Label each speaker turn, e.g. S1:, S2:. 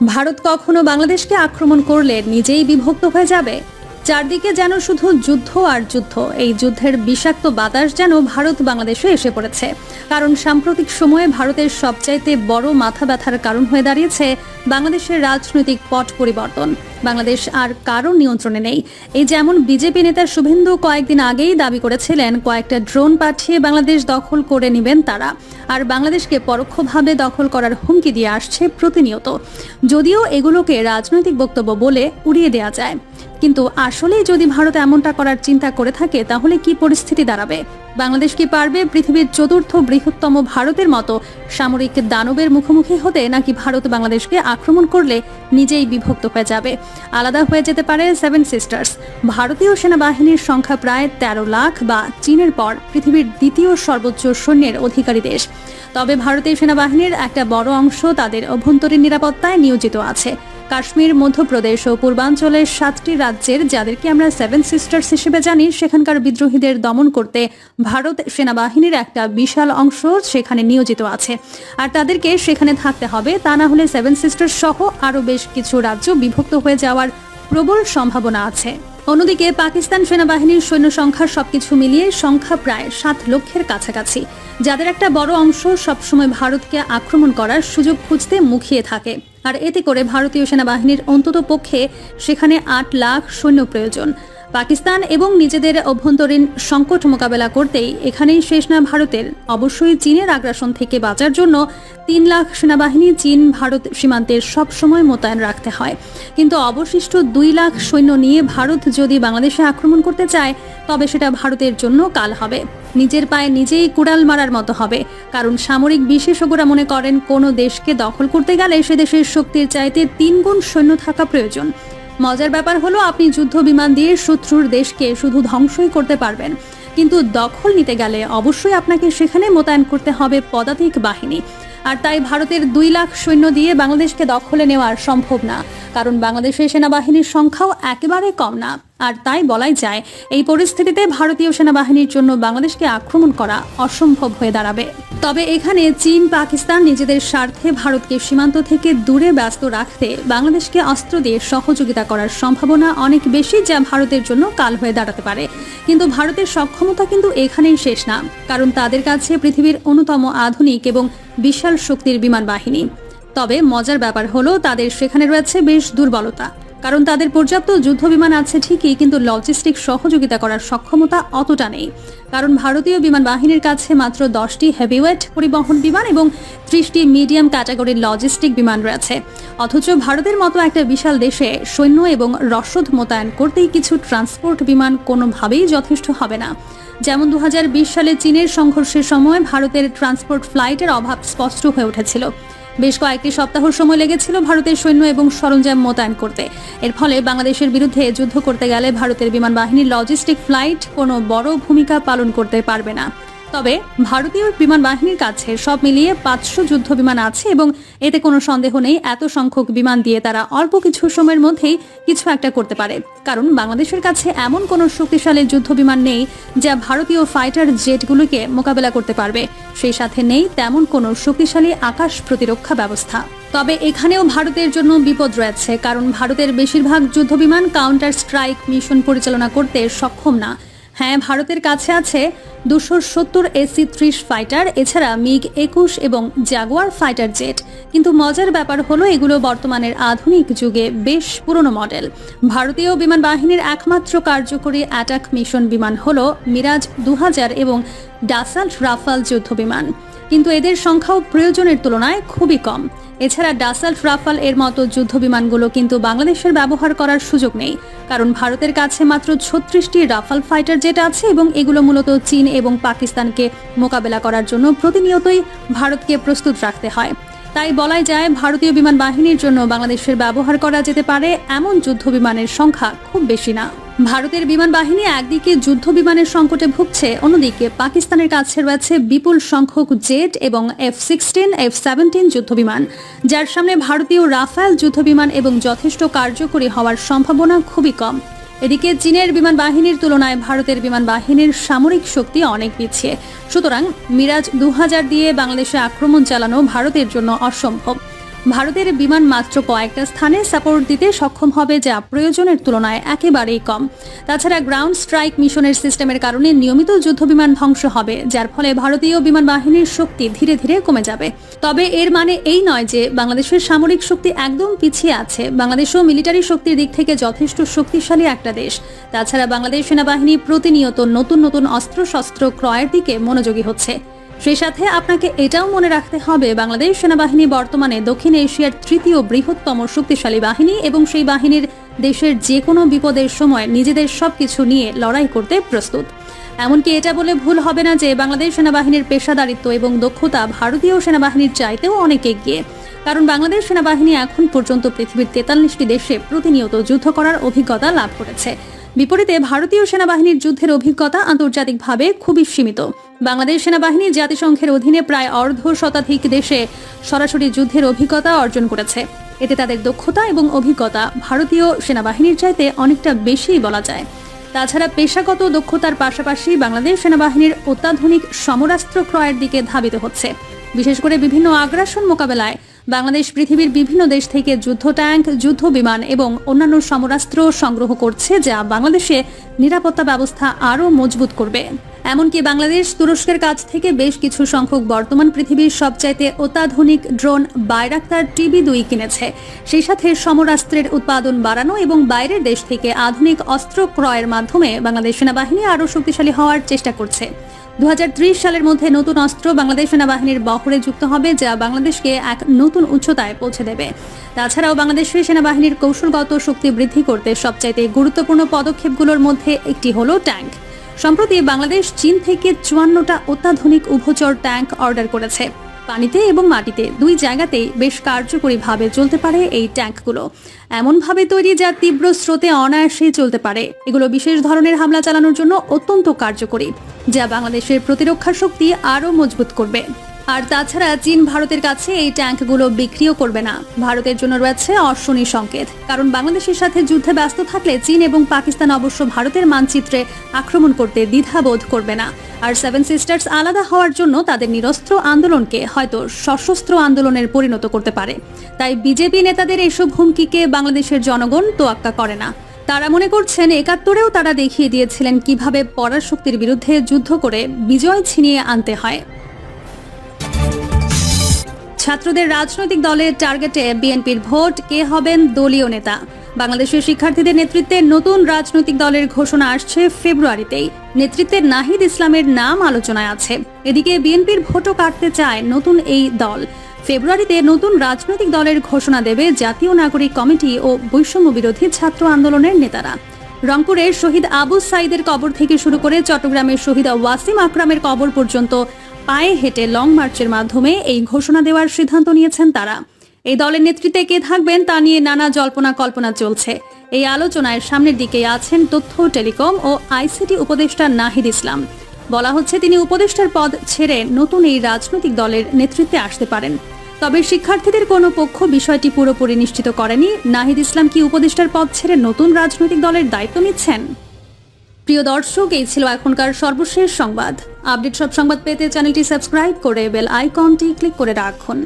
S1: ভারত কখনো বাংলাদেশকে আক্রমণ করলে নিজেই বিভক্ত হয়ে যাবে। চারদিকে যেন শুধু যুদ্ধ আর যুদ্ধ। এই যুদ্ধের বিষাক্ত বাতাস যেন ভারত বাংলাদেশে এসে পড়েছে। কারণ সাম্প্রতিক সময়ে ভারতের সবচাইতে বড় মাথা ব্যথার কারণ হয়ে দাঁড়িয়েছে বাংলাদেশের রাজনৈতিক পট পরিবর্তন। বাংলাদেশ আর কারো নিয়ন্ত্রণে নেই। এই যেমন বিজেপি নেতা শুভেন্দু কয়েকদিন আগেই দাবি করেছিলেন কয়েকটা ড্রোন পাঠিয়ে বাংলাদেশ দখল করে নেবেন তারা, আর বাংলাদেশকে পরোক্ষভাবে দখল করার হুমকি দিয়ে আসছে প্রতিনিয়ত। যদিও এগুলোকে রাজনৈতিক বক্তব্য বলে উড়িয়ে দেওয়া যায়, কিন্তু আসলেই যদি ভারত এমনটা করার চিন্তা করে থাকে তাহলে কি পরিস্থিতি দাঁড়াবে? বাংলাদেশ কি পারবে পৃথিবীর চতুর্থ বৃহত্তম ভারতের মতো সামরিক দানবের মুখোমুখি হতে, নাকি ভারত বাংলাদেশকে আক্রমণ করলে নিজেই বিভক্ত হয়ে যাবে? আলাদা হয়ে যেতে পারে সেভেন সিস্টার্স। ভারতীয় সেনাবাহিনীর সংখ্যা প্রায় 13 লাখ, বা চীনের পর পৃথিবীর দ্বিতীয় সর্বোচ্চ সৈন্যের অধিকারী দেশ। তবে ভারতীয় সেনাবাহিনীর একটা বড় অংশ তাদের অভ্যন্তরীণ নিরাপত্তায় নিয়োজিত আছে। কাশ্মীর, মধ্যপ্রদেশ ও পূর্বাঞ্চলের 7টি রাজ্যের, যাদেরকে আমরা সেভেন সিস্টার্স হিসেবে জানি, সেখানকার বিদ্রোহীদের দমন করতে ভারত সেনাবাহিনীর একটা বিশাল অংশ সেখানে নিয়োজিত আছে। আর তাদেরকে সেখানে থাকতে হবে, তা না হলে সেভেন সিস্টার্স সহ আরও বেশ কিছু রাজ্য বিভক্ত হয়ে যাওয়ার প্রবল সম্ভাবনা আছে। অন্যদিকে পাকিস্তান সেনাবাহিনীর সৈন্য সংখ্যা সবকিছু মিলিয়ে সংখ্যা প্রায় 7 লক্ষের কাছাকাছি, যাদের একটা বড় অংশ সবসময় ভারতকে আক্রমণ করার সুযোগ খুঁজতে মুখিয়ে থাকে। আর এতে করে ভারতীয় সেনাবাহিনীর অন্তত পক্ষে সেখানে 8 লাখ সৈন্য প্রয়োজন। পাকিস্তান এবং নিজেদের অভ্যন্তরীণ সংকট মোকাবেলা করতেই এখানেই শেষ না ভারতের। অবশ্যই চীনের আগ্রাসন থেকে বাঁচার জন্য 3 লাখ সেনাবাহিনী চীন ভারত সীমান্তের সব সময় মোতায়েন রাখতে হয়। কিন্তু অবশিষ্ট 2 লাখ সৈন্য নিয়ে ভারত যদি বাংলাদেশে আক্রমণ করতে চায়, তবে সেটা ভারতের জন্য কাল হবে। নিজের পায়ে নিজেই কুড়াল মারার মতো হবে। কারণ সামরিক বিশেষজ্ঞরা মনে করেন কোনো দেশকে দখল করতে গেলে সে দেশের শক্তির চাইতে 3 গুণ সৈন্য থাকা প্রয়োজন। মজার ব্যাপার হলো, আপনি যুদ্ধ বিমান দিয়ে শত্রুর দেশকে শুধু ধ্বংসই করতে পারবেন, কিন্তু দখল নিতে গেলে অবশ্যই আপনাকে সেখানে মোতায়েন করতে হবে পদাতিক বাহিনী। আর তাই ভারতের 2 লাখ সৈন্য দিয়ে বাংলাদেশকে দখলে নেওয়া সম্ভব না, কারণ বাংলাদেশের সেনাবাহিনীর সংখ্যাও একেবারে কম না। আর তাই বলাই যায়, এই পরিস্থিতিতে ভারতীয় সেনাবাহিনীর জন্য বাংলাদেশকে আক্রমণ করা অসম্ভব হয়ে দাঁড়াবে। তবে এখানে চীন, পাকিস্তান নিজেদের স্বার্থে ভারতকে সীমান্ত থেকে দূরে ব্যস্ত রাখতে বাংলাদেশকে অস্ত্র দিয়ে সহযোগিতা করার সম্ভাবনা অনেক বেশি, যা ভারতের জন্য কাল হয়ে দাঁড়াতে পারে। কিন্তু ভারতের সক্ষমতা কিন্তু এখানেই শেষ না, কারণ তাদের কাছে পৃথিবীর অন্যতম আধুনিক এবং বিশাল শক্তির বিমান বাহিনী। তবে মজার ব্যাপার হলো, তাদের সেখানে রয়েছে বেশ দুর্বলতা। কারণ তাদের পর্যাপ্ত যুদ্ধ বিমান আছে ঠিকই, কিন্তু লজিস্টিক সহযোগিতা করার সক্ষমতা অতটা নেই। কারণ ভারতীয় বিমান বাহিনীর কাছে মাত্র 10টি হেভিওয়েট পরিবহন বিমান এবং 30টি মিডিয়াম ক্যাটাগরির লজিস্টিক বিমান রয়েছে। অথচ ভারতের মতো একটা বিশাল দেশে সৈন্য এবং রসদ মোতায়েন করতেই কিছু ট্রান্সপোর্ট বিমান কোনোভাবেই যথেষ্ট হবে না। যেমন 2020 সালে চীনের সংঘর্ষের সময় ভারতের ট্রান্সপোর্ট ফ্লাইটের অভাব স্পষ্ট হয়ে উঠেছিল। বেশ কয়েকটি সপ্তাহ সময় লেগেছিল ভারতের সৈন্য এবং সরঞ্জাম মোতায়েন করতে। এর ফলে বাংলাদেশের বিরুদ্ধে যুদ্ধ করতে গেলে ভারতের বিমান বাহিনীর লজিস্টিক ফ্লাইট কোনো বড় ভূমিকা পালন করতে পারবে না। তবে ভারতীয় বিমান বাহিনীর কাছে সব মিলিয়ে 500 যুদ্ধ বিমান আছে, এবং এতে কোনো সন্দেহ নেই এত সংখ্যক বিমান দিয়ে তারা অল্প কিছু সময়ের মধ্যেই কিছু একটা করতে পারে। কারণ বাংলাদেশের কাছে এমন কোনো শক্তিশালী যুদ্ধ বিমান নেই যা ভারতীয় ফাইটার জেটগুলোকে মোকাবেলা করতে পারবে। সেই সাথে নেই তেমন কোনো শক্তিশালী আকাশ প্রতিরক্ষা ব্যবস্থা। তবে এখানেও ভারতের জন্য বিপদ রয়েছে, কারণ ভারতের বেশিরভাগ যুদ্ধ বিমান কাউন্টার স্ট্রাইক মিশন পরিচালনা করতে সক্ষম না। হ্যাঁ, ভারতের কাছে আছে 270 AC-30 ফাইটার, এছাড়া MiG-21 এবং জাগুয়ার ফাইটার জেট। কিন্তু মজার ব্যাপার হলো, এগুলো বর্তমানের আধুনিক যুগে বেশ পুরনো মডেল। ভারতীয় বিমান বাহিনীর একমাত্র কার্যকরী অ্যাটাক মিশন বিমান হলো মিরাজ 2000 এবং ডাসাল্ট রাফাল যুদ্ধ বিমান, কিন্তু এদের সংখ্যাও প্রয়োজনের তুলনায় খুবই কম। এছাড়া ডাসাল্ট রাফাল এর মতো যুদ্ধ বিমানগুলো কিন্তু বাংলাদেশের ব্যবহার করার সুযোগ নেই, কারণ ভারতের কাছে মাত্র 36টি রাফাল ফাইটার জেট আছে, এবং এগুলো মূলত চীন এবং পাকিস্তানকে মোকাবেলা করার জন্য প্রতিনিয়তই ভারতকে প্রস্তুত রাখতে হয়। তাই বলাই যায়, ভারতীয় বিমান বাহিনীর জন্য বাংলাদেশের ব্যবহার করা যেতে পারে এমন যুদ্ধ বিমানের সংখ্যা খুব বেশি না। ভারতের বিমান বাহিনী একদিকে যুদ্ধ বিমানের সংকটে ভুগছে, অন্যদিকে পাকিস্তানের কাছে রয়েছে বিপুল সংখ্যক জেট এবং F-16, F-17 যুদ্ধ বিমান, যার সামনে ভারতীয় রাফাল যুদ্ধ বিমান এবং যথেষ্ট কার্যকরী হওয়ার সম্ভাবনা খুবই কম। এদিকে চীনের বিমান বাহিনীর তুলনায় ভারতের বিমান বাহিনীর সামরিক শক্তি অনেক পিছিয়ে। সুতরাং মিরাজ 2000 দিয়ে বাংলাদেশে আক্রমণ চালানো ভারতের জন্য অসম্ভব। ভারতের বিমান মাত্র কয়েকটা স্থানে সাপোর্ট দিতে সক্ষম হবে, যা প্রয়োজনের তুলনায় একেবারেই কম। তাছাড়া গ্রাউন্ড স্ট্রাইক মিশনের সিস্টেমের কারণে নিয়মিত যুদ্ধবিমান ধ্বংস হবে, যার ফলে ভারতীয় বিমান বাহিনীর শক্তি ধীরে ধীরে কমে যাবে। তবে এর মানে এই নয় যে বাংলাদেশের সামরিক শক্তি একদম পিছিয়ে আছে। বাংলাদেশও মিলিটারি শক্তির দিক থেকে যথেষ্ট শক্তিশালী একটা দেশ। তাছাড়া বাংলাদেশ সেনাবাহিনী প্রতিনিয়ত নতুন নতুন অস্ত্রশস্ত্র ক্রয়ের দিকে মনোযোগী হচ্ছে। সেই সাথে আপনাকে এটাও মনে রাখতে হবে, বাংলাদেশ সেনাবাহিনী বর্তমানে দক্ষিণ এশিয়ার তৃতীয় বৃহত্তম শক্তিশালী বাহিনী এবং সেই বাহিনীর দেশের যে কোনো বিপদের সময় নিজেদের সবকিছু নিয়ে লড়াই করতে প্রস্তুত। এমনকি এটা বলে ভুল হবে না যে বাংলাদেশ সেনাবাহিনীর পেশাদারিত্ব এবং দক্ষতা ভারতীয় সেনাবাহিনীর চাইতেও অনেক এগিয়ে। কারণ বাংলাদেশ সেনাবাহিনী এখন পর্যন্ত পৃথিবীর 43টি দেশে প্রতিনিয়ত যুদ্ধ করার অভিজ্ঞতা লাভ করেছে। বিপরীতে ভারতীয় সেনাবাহিনীর যুদ্ধের অভিজ্ঞতা আন্তর্জাতিকভাবে খুবই সীমিত। বাংলাদেশ সেনাবাহিনী জাতিসংঘের অধীনে প্রায় অর্ধ শতাধিক দেশে সরাসরি যুদ্ধের অভিজ্ঞতা অর্জন করেছে। এতে তাদের দক্ষতা এবং অভিজ্ঞতা ভারতীয় সেনাবাহিনীর চাইতে অনেকটা বেশিই বলা যায়। তাছাড়া পেশাগত দক্ষতার পাশাপাশি বাংলাদেশ সেনাবাহিনীর অত্যাধুনিক সমরাস্ত্র ক্রয়ের দিকে ধাবিত হচ্ছে। বিশেষ করে বিভিন্ন আগ্রাসন মোকাবেলায় বাংলাদেশ পৃথিবীর বিভিন্ন দেশ থেকে যুদ্ধ ট্যাঙ্ক, যুদ্ধ বিমান এবং অন্যান্য সমরাস্ত্র সংগ্রহ করছে, যা বাংলাদেশে নিরাপত্তা ব্যবস্থা আরও মজবুত করবে। এমনকি বাংলাদেশ তুরস্কের কাছ থেকে বেশ কিছু সংখ্যক বর্তমান পৃথিবীর সবচাইতে অত্যাধুনিক ড্রোন বাইরাক্তার TB2 কিনেছে। সেই সাথে সমরাস্ত্রের উৎপাদন বাড়ানো এবং বাইরের দেশ থেকে আধুনিক অস্ত্র ক্রয়ের মাধ্যমে বাংলাদেশ সেনাবাহিনী আরও শক্তিশালী হওয়ার চেষ্টা করছে। 2030 সালের মধ্যে নতুন অস্ত্র বাংলাদেশ সেনাবাহিনীর বহরে যুক্ত হবে, যা বাংলাদেশকে এক নতুন উচ্চতায় পৌঁছে দেবে। তাছাড়াও বাংলাদেশের সেনাবাহিনীর কৌশলগত শক্তি বৃদ্ধি করতে সবচাইতে গুরুত্বপূর্ণ পদক্ষেপগুলোর মধ্যে একটি হলো ট্যাঙ্ক। সম্প্রতি বাংলাদেশ চীন থেকে 54টা অত্যাধুনিক উভচর ট্যাঙ্ক অর্ডার করেছে। পানিতে এবং মাটিতে দুই জায়গাতেই বেশ কার্যকরীভাবে চলতে পারে এই ট্যাঙ্কগুলো। এমনভাবে তৈরি যা তীব্র স্রোতে অনায়াসেই চলতে পারে। এগুলো বিশেষ ধরনের হামলা চালানোর জন্য অত্যন্ত কার্যকরী, যা বাংলাদেশের প্রতিরক্ষা শক্তি আরও মজবুত করবে। আর তাছাড়া চীন ভারতের কাছে এই ট্যাঙ্কগুলো বিক্রিও করবে না। ভারতের জন্য রয়েছে অশনি সংকেত, কারণ বাংলাদেশের সাথে যুদ্ধে ব্যস্ত থাকলে চীন এবং পাকিস্তান অবশ্য ভারতের মানচিত্রে আক্রমণ করতে দ্বিধাবোধ করবে না। আর 7 সিস্টার্স আলাদা হওয়ার জন্য তাদের নিরস্ত্র আন্দোলনকে হয়তো সশস্ত্র আন্দোলনের পরিণত করতে পারে। তাই বিজেপি নেতাদের এসব হুমকিকে বাংলাদেশের জনগণ তোয়াক্কা করে না। তারা মনে করছেন 71-এও তারা দেখিয়ে দিয়েছিলেন কিভাবে পরাশক্তির বিরুদ্ধে যুদ্ধ করে বিজয় ছিনিয়ে আনতে হয়। ছাত্রদের রাজনৈতিক দলের টার্গেটে বিএনপির ভোট, কে হবেন দলীয় নেতা? বাংলাদেশের শিক্ষার্থীদের নেতৃত্বে নতুন রাজনৈতিক দলের ঘোষণা আসছে ফেব্রুয়ারিতেই। নেতৃত্বের নাহিদ ইসলামের নাম আলোচনায় আছে। এদিকে বিএনপির ভোটও কাটতে চায় নতুন এই দল। ফেব্রুয়ারিতে নতুন রাজনৈতিক দলের ঘোষণা দেবে জাতীয় নাগরিক কমিটি ও বৈষম্য বিরোধী ছাত্র আন্দোলনের নেতারা। রংপুরের শহীদ আবু সাইদের কবর থেকে শুরু করে চট্টগ্রামের শহীদ ওয়াসিম আকরামের কবর পর্যন্ত পায়ে হেঁটে লং মার্চের মাধ্যমে এই ঘোষণা দেওয়ার সিদ্ধান্ত নিয়েছেন তারা। এই দলের নেতৃত্বে কে থাকবেন তা নিয়ে নানা জল্পনা কল্পনা চলছে। এই আলোচনায় সামনের দিকে আছেন তথ্য, টেলিকম ও ICT উপদেষ্টা নাহিদ ইসলাম। বলা হচ্ছে তিনি উপদেষ্টার পদ ছেড়ে নতুন এই রাজনৈতিক দলের নেতৃত্বে আসতে পারেন। তবে শিক্ষার্থীদের কোনো পক্ষ বিষয়টি পুরোপুরি নিশ্চিত করেনি। নাহিদ ইসলাম কি উপদেষ্টার পদ ছেড়ে নতুন রাজনৈতিক দলের দায়িত্ব নিচ্ছেন? প্রিয় দর্শক, এই ছিল এখনকার সর্বশেষ সংবাদ। আপডেট সব সংবাদ পেতে চ্যানেলটি সাবস্ক্রাইব করে বেল আইকনটি ক্লিক করে রাখুন।